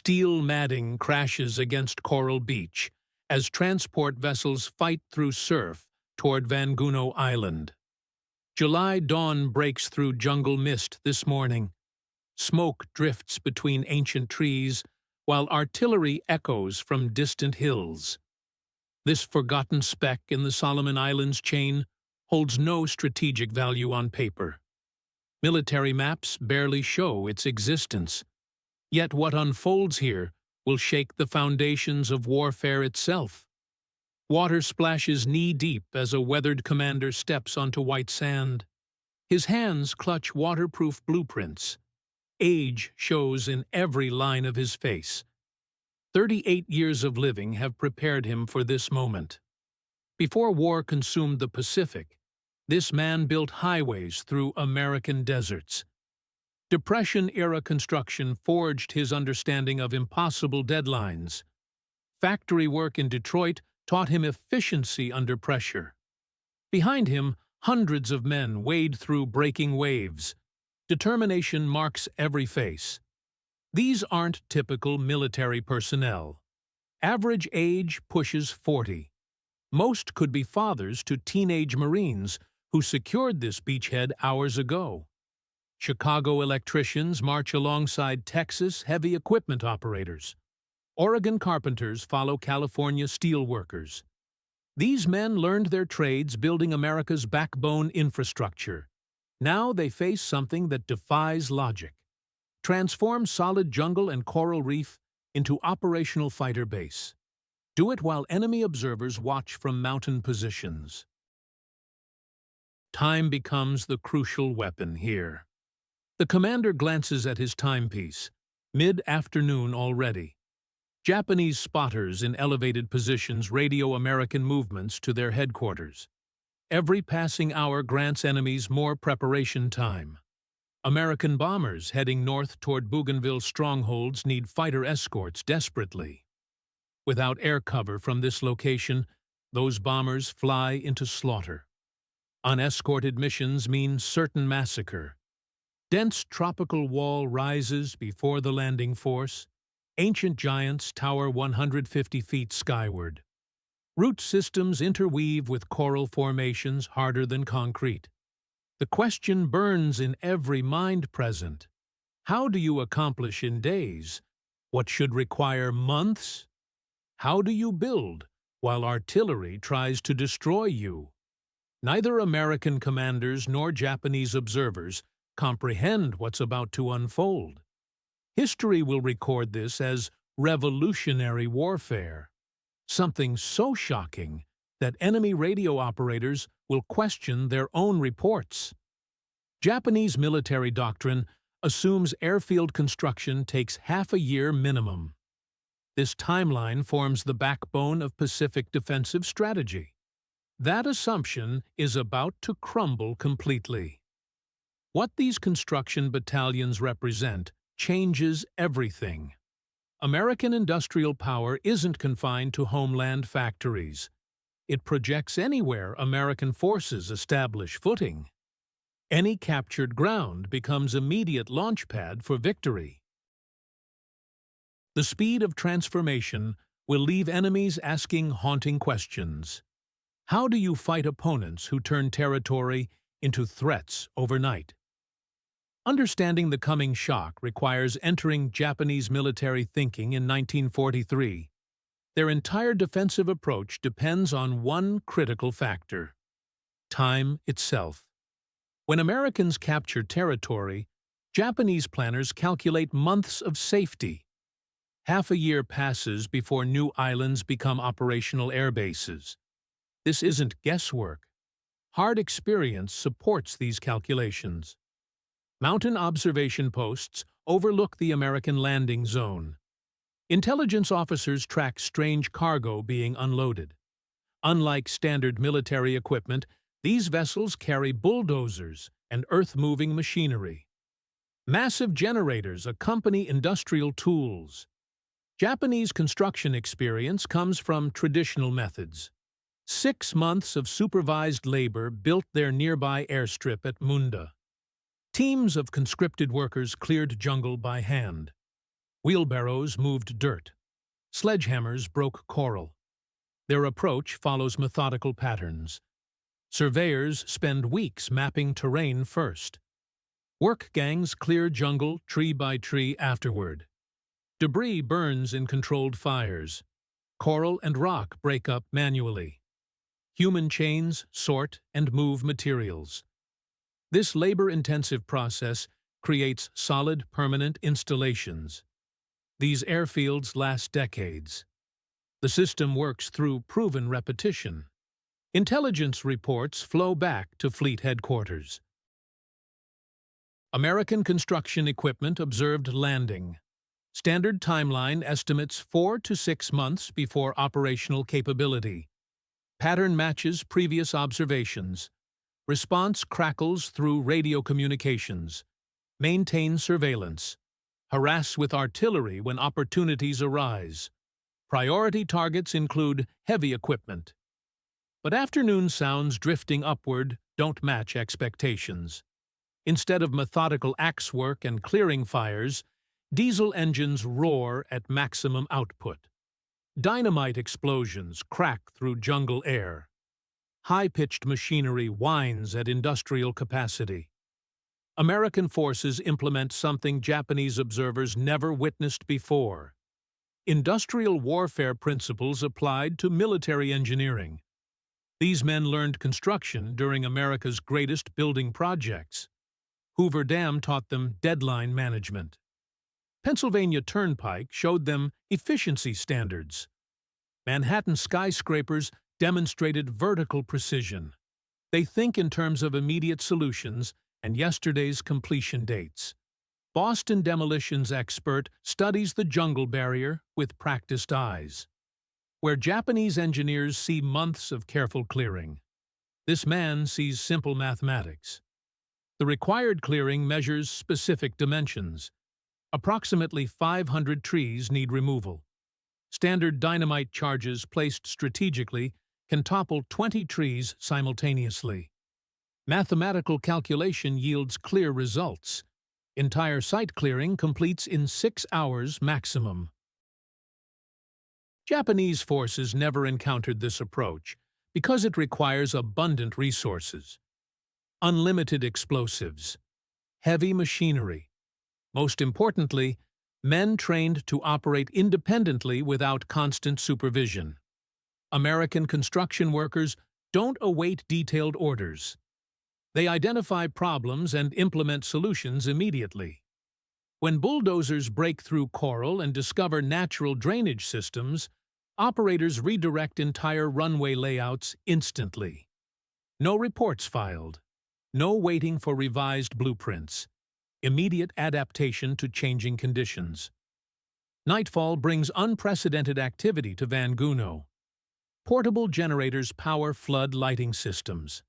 Steel matting crashes against coral beach as transport vessels fight through surf toward Guno Island. July dawn breaks through jungle mist this morning. Smoke drifts between ancient trees, while artillery echoes from distant hills. This forgotten speck in the Solomon Islands chain holds no strategic value on paper. Military maps barely show its existence. Yet what unfolds here will shake the foundations of warfare itself. Water splashes knee-deep as a weathered commander steps onto white sand. His hands clutch waterproof blueprints. Age shows in every line of his face. 38 years of living have prepared him for this moment. Before war consumed the Pacific, this man built highways through American deserts. Depression-era construction forged his understanding of impossible deadlines. Factory work in Detroit taught him efficiency under pressure. Behind him, hundreds of men wade through breaking waves. Determination marks every face. These aren't typical military personnel. Average age pushes 40. Most could be fathers to teenage Marines who secured this beachhead hours ago. Chicago electricians march alongside Texas heavy equipment operators. Oregon carpenters follow California steelworkers. These men learned their trades building America's backbone infrastructure. Now they face something that defies logic. Transform solid jungle and coral reef into operational fighter base. Do it while enemy observers watch from mountain positions. Time becomes the crucial weapon here. The commander glances at his timepiece. Mid-afternoon already. Japanese spotters in elevated positions radio American movements to their headquarters. Every passing hour grants enemies more preparation time. American bombers heading north toward Bougainville strongholds need fighter escorts desperately. Without air cover from this location, those bombers fly into slaughter. Unescorted missions mean certain massacre. Dense tropical wall rises before the landing force. Ancient giants tower 150 feet skyward. Root systems interweave with coral formations harder than concrete. The question burns in every mind present. How do you accomplish in days what should require months? How do you build while artillery tries to destroy you? Neither American commanders nor Japanese observers comprehend what's about to unfold. History will record this as revolutionary warfare, something so shocking that enemy radio operators will question their own reports. Japanese military doctrine assumes airfield construction takes half a year minimum. This timeline forms the backbone of Pacific defensive strategy. That assumption is about to crumble completely. What these construction battalions represent changes everything. American industrial power isn't confined to homeland factories. It projects anywhere American forces establish footing. Any captured ground becomes immediate launchpad for victory. The speed of transformation will leave enemies asking haunting questions. How do you fight opponents who turn territory into threats overnight? Understanding the coming shock requires entering Japanese military thinking in 1943. Their entire defensive approach depends on one critical factor: time itself. When Americans capture territory, Japanese planners calculate months of safety. Half a year passes before new islands become operational air bases. This isn't guesswork. Hard experience supports these calculations. Mountain observation posts overlook the American landing zone. Intelligence officers track strange cargo being unloaded. Unlike standard military equipment, these vessels carry bulldozers and earth-moving machinery. Massive generators accompany industrial tools. Japanese construction experience comes from traditional methods. 6 months of supervised labor built their nearby airstrip at Munda. Teams of conscripted workers cleared jungle by hand. Wheelbarrows moved dirt. Sledgehammers broke coral. Their approach follows methodical patterns. Surveyors spend weeks mapping terrain first. Work gangs clear jungle tree by tree afterward. Debris burns in controlled fires. Coral and rock break up manually. Human chains sort and move materials. This labor-intensive process creates solid, permanent installations. These airfields last decades. The system works through proven repetition. Intelligence reports flow back to fleet headquarters. American construction equipment observed landing. Standard timeline estimates 4 to 6 months before operational capability. Pattern matches previous observations. Response crackles through radio communications. Maintain surveillance. Harass with artillery when opportunities arise. Priority targets include heavy equipment. But afternoon sounds drifting upward don't match expectations. Instead of methodical axe work and clearing fires, diesel engines roar at maximum output. Dynamite explosions crack through jungle air. High-pitched machinery whines at industrial capacity. American forces implement something Japanese observers never witnessed before. Industrial warfare principles applied to military engineering. These men learned construction during America's greatest building projects. Hoover Dam taught them deadline management. Pennsylvania Turnpike showed them efficiency standards. Manhattan skyscrapers demonstrated vertical precision. They think in terms of immediate solutions and yesterday's completion dates. Boston demolitions expert studies the jungle barrier with practiced eyes. Where Japanese engineers see months of careful clearing, this man sees simple mathematics. The required clearing measures specific dimensions. Approximately 500 trees need removal. Standard dynamite charges placed strategically can topple 20 trees simultaneously. Mathematical calculation yields clear results. Entire site clearing completes in 6 hours maximum. Japanese forces never encountered this approach because it requires abundant resources. Unlimited explosives, heavy machinery. Most importantly, men trained to operate independently without constant supervision. American construction workers don't await detailed orders. They identify problems and implement solutions immediately. When bulldozers break through coral and discover natural drainage systems, operators redirect entire runway layouts instantly. No reports filed. No waiting for revised blueprints. Immediate adaptation to changing conditions. Nightfall brings unprecedented activity to Van Guno. Portable generators power flood lighting systems.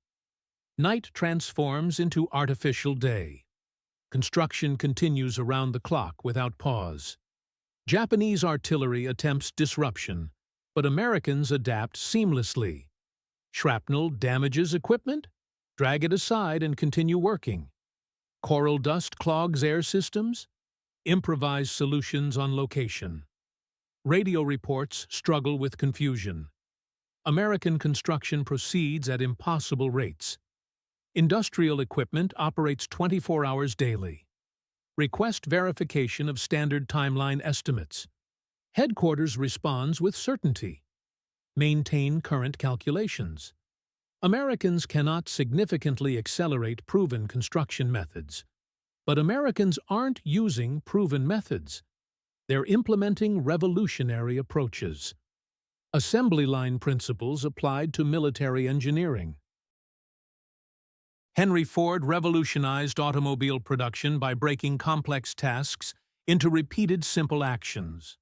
Night transforms into artificial day. Construction continues around the clock without pause. Japanese artillery attempts disruption, but Americans adapt seamlessly. Shrapnel damages equipment? Drag it aside and continue working. Coral dust clogs air systems? Improvise solutions on location. Radio reports struggle with confusion. American construction proceeds at impossible rates. Industrial equipment operates 24 hours daily. Request verification of standard timeline estimates. Headquarters responds with certainty. Maintain current calculations. Americans cannot significantly accelerate proven construction methods. But Americans aren't using proven methods. They're implementing revolutionary approaches. Assembly line principles applied to military engineering. Henry Ford revolutionized automobile production by breaking complex tasks into repeated simple actions.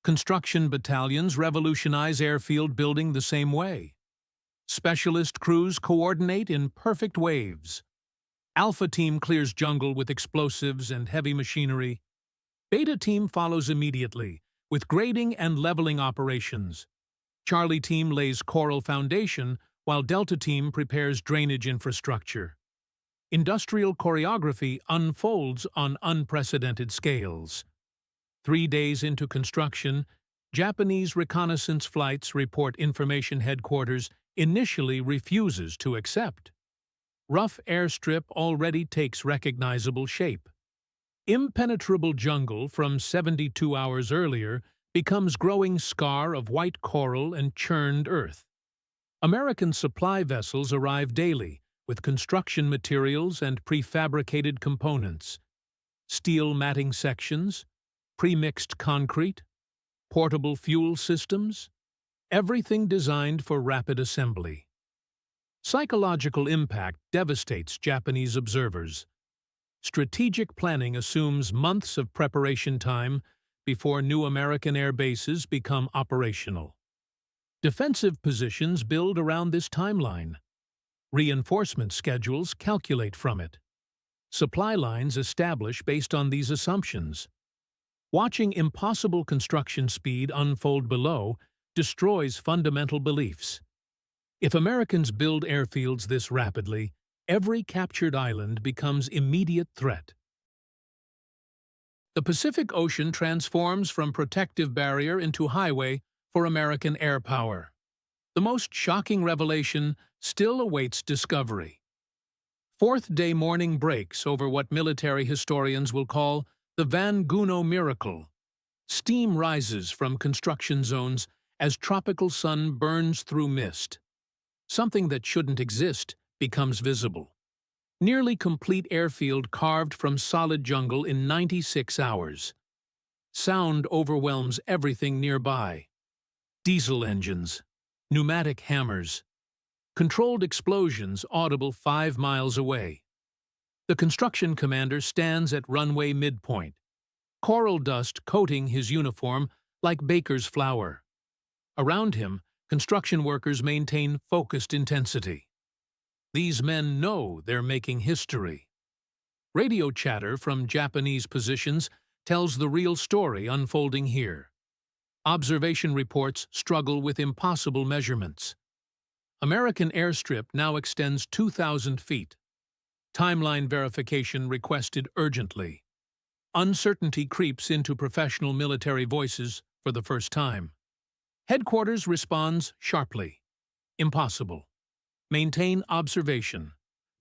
Construction battalions revolutionize airfield building the same way. Specialist crews coordinate in perfect waves. Alpha team clears jungle with explosives and heavy machinery. Beta team follows immediately, with grading and leveling operations. Charlie team lays coral foundation, while Delta team prepares drainage infrastructure. Industrial choreography unfolds on unprecedented scales. 3 days into construction, Japanese reconnaissance flights report Information Headquarters initially refuses to accept. Rough airstrip already takes recognizable shape. Impenetrable jungle from 72 hours earlier becomes growing scar of white coral and churned earth. American supply vessels arrive daily with construction materials and prefabricated components. Steel matting sections, pre-mixed concrete, portable fuel systems, everything designed for rapid assembly. Psychological impact devastates Japanese observers. Strategic planning assumes months of preparation time before new American air bases become operational. Defensive positions build around this timeline. Reinforcement schedules calculate from it. Supply lines establish based on these assumptions. Watching impossible construction speed unfold below destroys fundamental beliefs. If Americans build airfields this rapidly, every captured island becomes immediate threat. The Pacific Ocean transforms from protective barrier into highway for American air power. The most shocking revelation still awaits discovery. Fourth-day morning breaks over what military historians will call the Van Guno miracle. Steam rises from construction zones as tropical sun burns through mist. Something that shouldn't exist becomes visible. Nearly complete airfield carved from solid jungle in 96 hours. Sound overwhelms everything nearby. Diesel engines, pneumatic hammers, controlled explosions audible 5 miles away. The construction commander stands at runway midpoint, coral dust coating his uniform like baker's flour. Around him, construction workers maintain focused intensity. These men know they're making history. Radio chatter from Japanese positions tells the real story unfolding here. Observation reports struggle with impossible measurements. American airstrip now extends 2,000 feet. Timeline verification requested urgently. Uncertainty creeps into professional military voices for the first time. Headquarters responds sharply. Impossible. Maintain observation.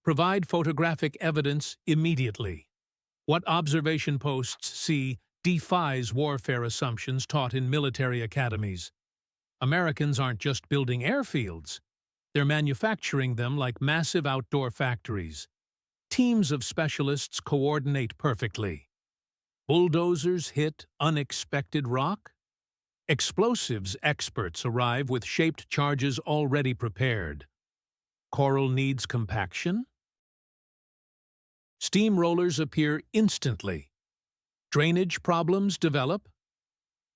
Provide photographic evidence immediately. What observation posts see defies warfare assumptions taught in military academies. Americans aren't just building airfields. They're manufacturing them like massive outdoor factories. Teams of specialists coordinate perfectly. Bulldozers hit unexpected rock. Explosives experts arrive with shaped charges already prepared. Coral needs compaction. Steamrollers appear instantly. Drainage problems develop.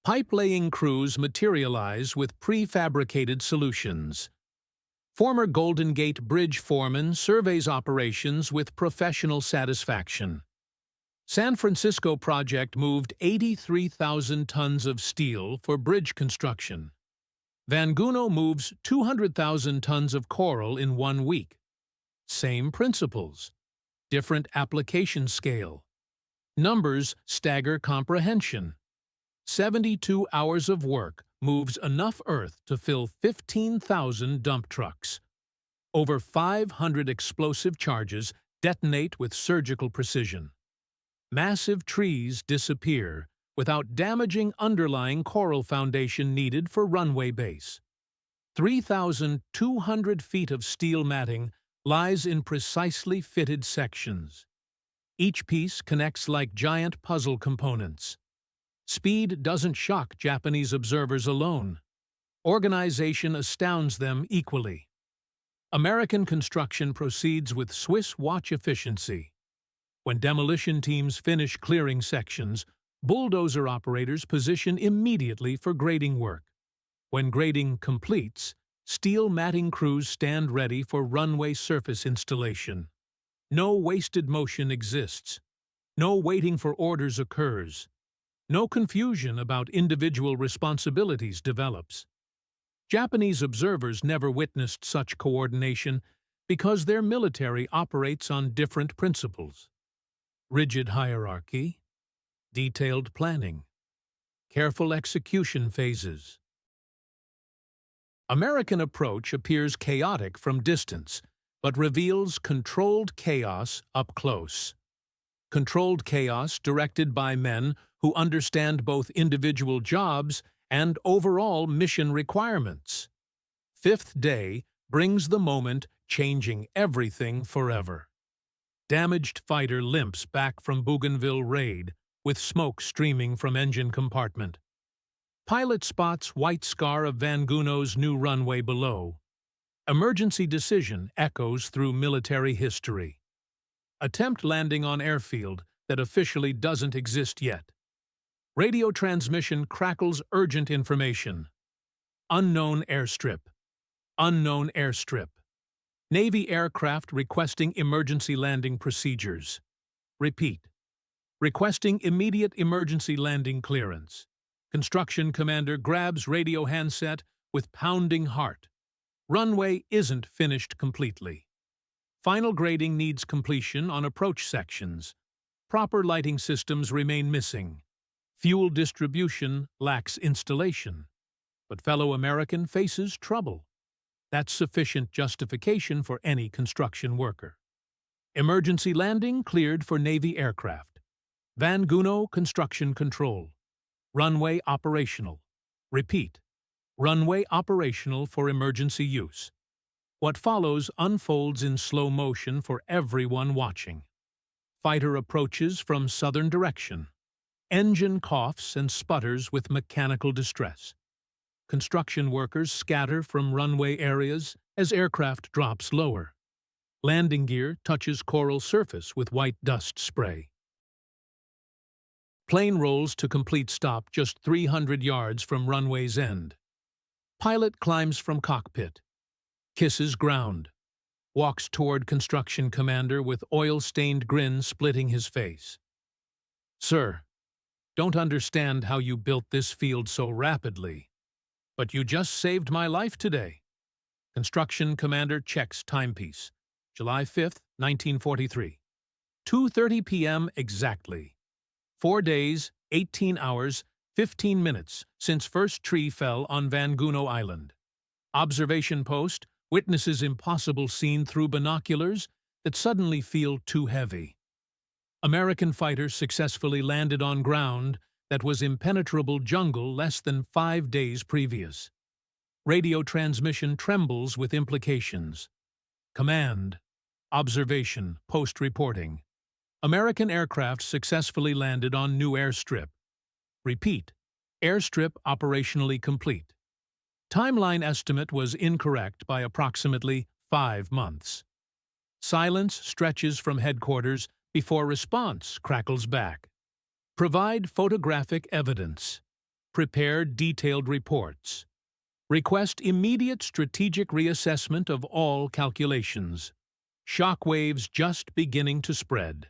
Pipe-laying crews materialize with prefabricated solutions. Former Golden Gate Bridge foreman surveys operations with professional satisfaction. San Francisco project moved 83,000 tons of steel for bridge construction. Van Guno moves 200,000 tons of coral in 1 week. Same principles. Different application scale. Numbers stagger comprehension. 72 hours of work moves enough earth to fill 15,000 dump trucks. Over 500 explosive charges detonate with surgical precision. Massive trees disappear without damaging underlying coral foundation needed for runway base. 3,200 feet of steel matting lies in precisely fitted sections. Each piece connects like giant puzzle components. Speed doesn't shock Japanese observers alone. Organization astounds them equally. American construction proceeds with Swiss watch efficiency. When demolition teams finish clearing sections, bulldozer operators position immediately for grading work. When grading completes, steel matting crews stand ready for runway surface installation. No wasted motion exists. No waiting for orders occurs. No confusion about individual responsibilities develops. Japanese observers never witnessed such coordination because their military operates on different principles. Rigid hierarchy, detailed planning. careful execution phases. American approach appears chaotic from distance, but reveals controlled chaos up close. Controlled chaos directed by men who understand both individual jobs and overall mission requirements. Fifth Day brings the moment changing everything forever. Damaged fighter limps back from Bougainville raid, with smoke streaming from engine compartment. Pilot spots white scar of Van Guno's new runway below. Emergency decision echoes through military history. Attempt landing on airfield that officially doesn't exist yet. Radio transmission crackles urgent information. Unknown airstrip. Unknown airstrip. Navy aircraft requesting emergency landing procedures. Repeat. Requesting immediate emergency landing clearance. Construction commander grabs radio handset with pounding heart. Runway isn't finished completely. Final grading needs completion on approach sections. Proper lighting systems remain missing. Fuel distribution lacks installation. But fellow American faces trouble. That's sufficient justification for any construction worker. Emergency landing cleared for Navy aircraft. Van Guno construction control. Runway operational. Repeat. Runway operational for emergency use. What follows unfolds in slow motion for everyone watching. Fighter approaches from southern direction. Engine coughs and sputters with mechanical distress. Construction workers scatter from runway areas as aircraft drops lower. Landing gear touches coral surface with white dust spray. Plane rolls to complete stop just 300 yards from runway's end. Pilot climbs from cockpit. Kisses ground. Walks toward construction commander with oil-stained grin splitting his face. Sir, don't understand how you built this field so rapidly, but you just saved my life today. Construction commander checks timepiece. July 5th, 1943. 2:30 p.m. exactly. 4 days, 18 hours, 15 minutes since first tree fell on Van Guno Island. Observation post witnesses impossible scene through binoculars that suddenly feel too heavy. American fighters successfully landed on ground that was impenetrable jungle less than 5 days previous. Radio transmission trembles with implications. Command. Observation. Post-reporting. American aircraft successfully landed on new airstrip. Repeat. Airstrip operationally complete. Timeline estimate was incorrect by approximately 5 months. Silence stretches from headquarters before response crackles back. Provide photographic evidence. Prepare detailed reports. Request immediate strategic reassessment of all calculations. Shockwaves just beginning to spread.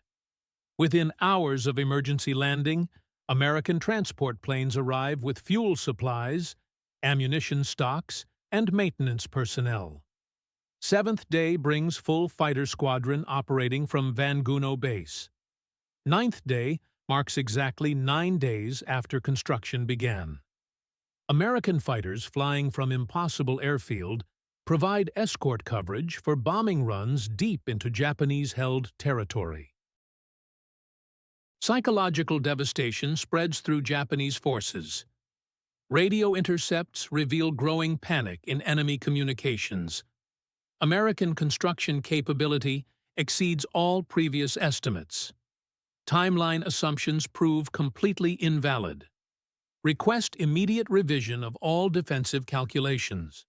Within hours of emergency landing, American transport planes arrive with fuel supplies, ammunition stocks, and maintenance personnel. Seventh day brings full fighter squadron operating from Van Guno base. Ninth day marks exactly 9 days after construction began. American fighters flying from impossible airfield provide escort coverage for bombing runs deep into Japanese-held territory. Psychological devastation spreads through Japanese forces. Radio intercepts reveal growing panic in enemy communications. American construction capability exceeds all previous estimates. Timeline assumptions prove completely invalid. Request immediate revision of all defensive calculations.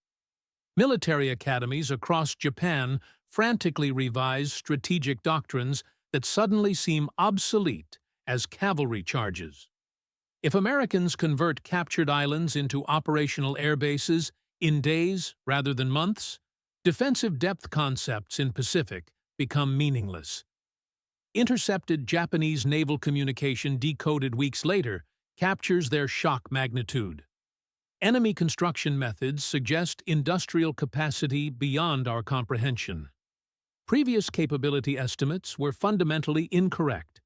Military academies across Japan frantically revise strategic doctrines that suddenly seem obsolete as cavalry charges. If Americans convert captured islands into operational air bases in days rather than months, defensive depth concepts in Pacific become meaningless. Intercepted Japanese naval communication decoded weeks later captures their shock magnitude. Enemy construction methods suggest industrial capacity beyond our comprehension. Previous capability estimates were fundamentally incorrect.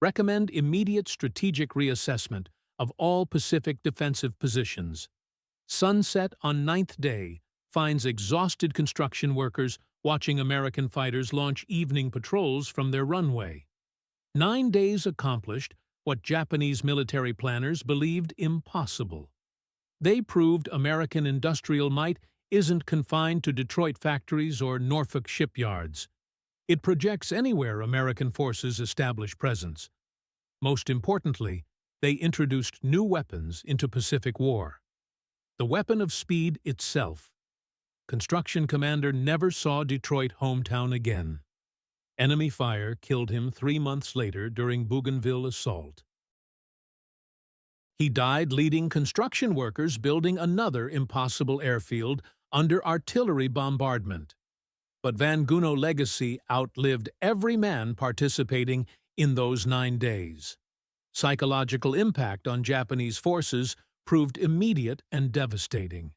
Recommend immediate strategic reassessment of all Pacific defensive positions. Sunset on ninth day finds exhausted construction workers watching American fighters launch evening patrols from their runway. 9 days accomplished what Japanese military planners believed impossible. They proved American industrial might isn't confined to Detroit factories or Norfolk shipyards. It projects anywhere American forces establish presence. Most importantly, they introduced new weapons into Pacific War. The weapon of speed itself. Construction Commander never saw Detroit hometown again. Enemy fire killed him 3 months later during Bougainville assault. He died leading construction workers building another impossible airfield under artillery bombardment. But Van Guno's legacy outlived every man participating in those 9 days. Psychological impact on Japanese forces proved immediate and devastating.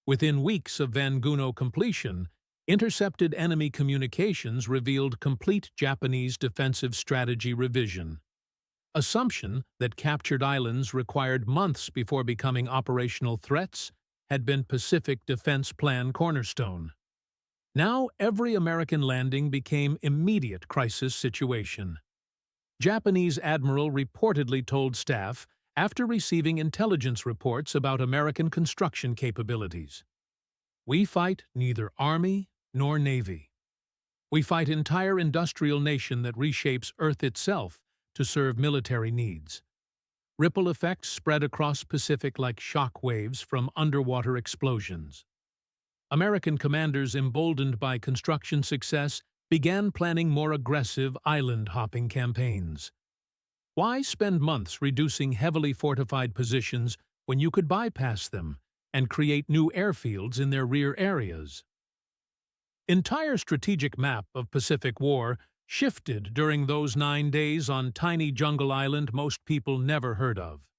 Within weeks of Van Guno completion, intercepted enemy communications revealed complete Japanese defensive strategy revision. Assumption that captured islands required months before becoming operational threats had been Pacific Defense Plan cornerstone. Now every American landing became immediate crisis situation. Japanese admiral reportedly told staff after receiving intelligence reports about American construction capabilities. "We fight neither army nor navy. We fight entire industrial nation that reshapes Earth itself to serve military needs." Ripple effects spread across Pacific like shock waves from underwater explosions. American commanders, emboldened by construction success, began planning more aggressive island-hopping campaigns. Why spend months reducing heavily fortified positions when you could bypass them and create new airfields in their rear areas? Entire strategic map of Pacific War shifted during those 9 days on tiny jungle island most people never heard of.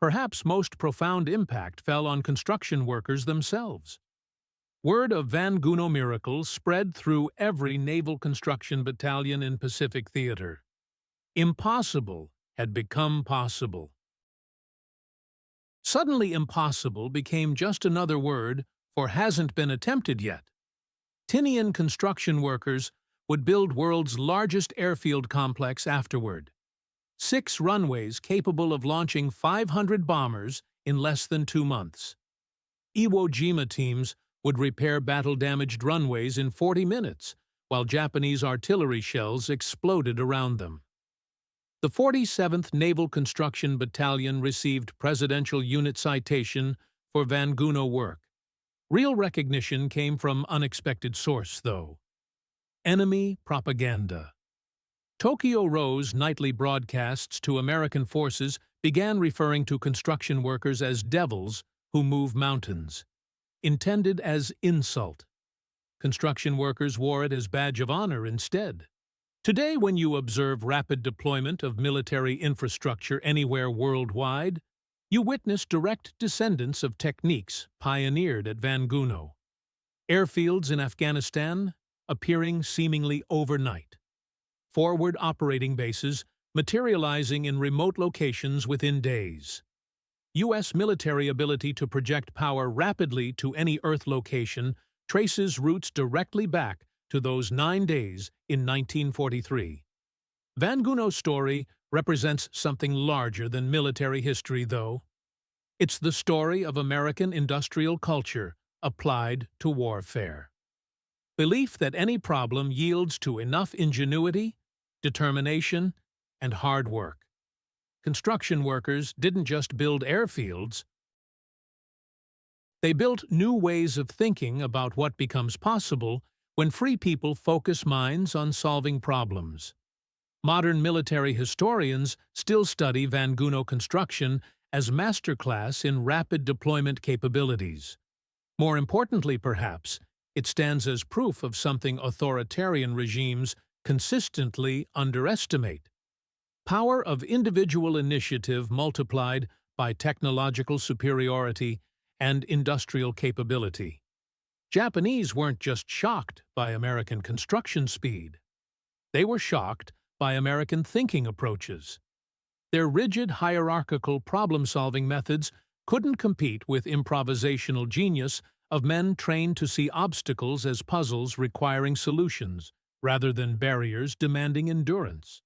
Perhaps most profound impact fell on construction workers themselves. Word of Van Guno miracles spread through every naval construction battalion in Pacific Theater. Impossible had become possible. Suddenly impossible became just another word for hasn't been attempted yet. Tinian construction workers would build world's largest airfield complex afterward. 6 runways capable of launching 500 bombers in less than 2 months. Iwo Jima teams would repair battle-damaged runways in 40 minutes, while Japanese artillery shells exploded around them. The 47th Naval Construction Battalion received Presidential Unit Citation for Van Guno work. Real recognition came from unexpected source, though. Enemy propaganda. Tokyo Rose nightly broadcasts to American forces began referring to construction workers as devils who move mountains, intended as insult. Construction workers wore it as badge of honor instead. Today, when you observe rapid deployment of military infrastructure anywhere worldwide, you witness direct descendants of techniques pioneered at Van Guno. Airfields in Afghanistan appearing seemingly overnight. Forward operating bases materializing in remote locations within days. U.S. military ability to project power rapidly to any Earth location traces roots directly back to those 9 days in 1943. Van Guno's story represents something larger than military history, though. It's the story of American industrial culture applied to warfare. Belief that any problem yields to enough ingenuity, determination, and hard work. Construction workers didn't just build airfields. They built new ways of thinking about what becomes possible when free people focus minds on solving problems. Modern military historians still study Van Guno construction as masterclass in rapid deployment capabilities. More importantly, perhaps, it stands as proof of something authoritarian regimes consistently underestimate: power of individual initiative multiplied by technological superiority and industrial capability. Japanese weren't just shocked by American construction speed. They were shocked by American thinking approaches. Their rigid hierarchical problem-solving methods couldn't compete with improvisational genius of men trained to see obstacles as puzzles requiring solutions, rather than barriers demanding endurance.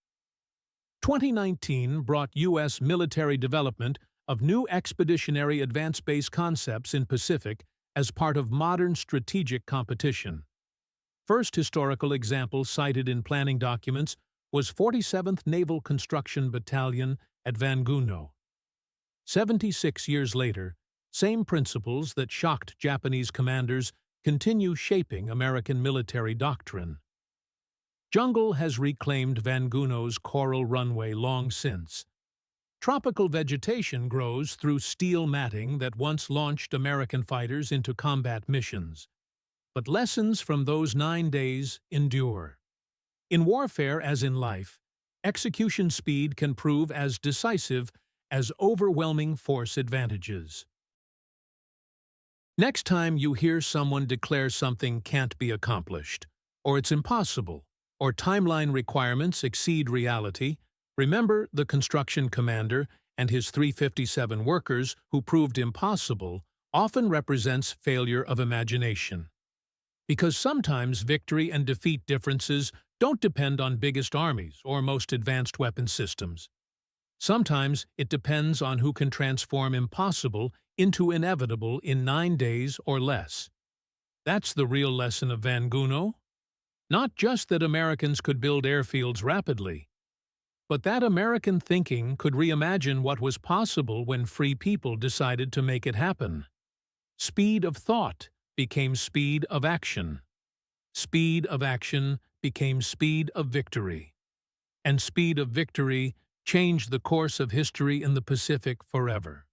2019 brought U.S. military development of new expeditionary advanced base concepts in Pacific as part of modern strategic competition. First historical example cited in planning documents was 47th Naval Construction Battalion at Guno. 76 years later, same principles that shocked Japanese commanders continue shaping American military doctrine. Jungle has reclaimed Guno's coral runway long since. Tropical vegetation grows through steel matting that once launched American fighters into combat missions. But lessons from those 9 days endure. In warfare, as in life, execution speed can prove as decisive as overwhelming force advantages. Next time you hear someone declare something can't be accomplished, or it's impossible, or timeline requirements exceed reality, remember the construction commander and his 357 workers who proved impossible often represents failure of imagination. Because sometimes victory and defeat differences don't depend on biggest armies or most advanced weapon systems. Sometimes it depends on who can transform impossible into inevitable in 9 days or less. That's the real lesson of Guno. Not just that Americans could build airfields rapidly, but that American thinking could reimagine what was possible when free people decided to make it happen. Speed of thought became speed of action. Speed of action became speed of victory. And speed of victory changed the course of history in the Pacific forever.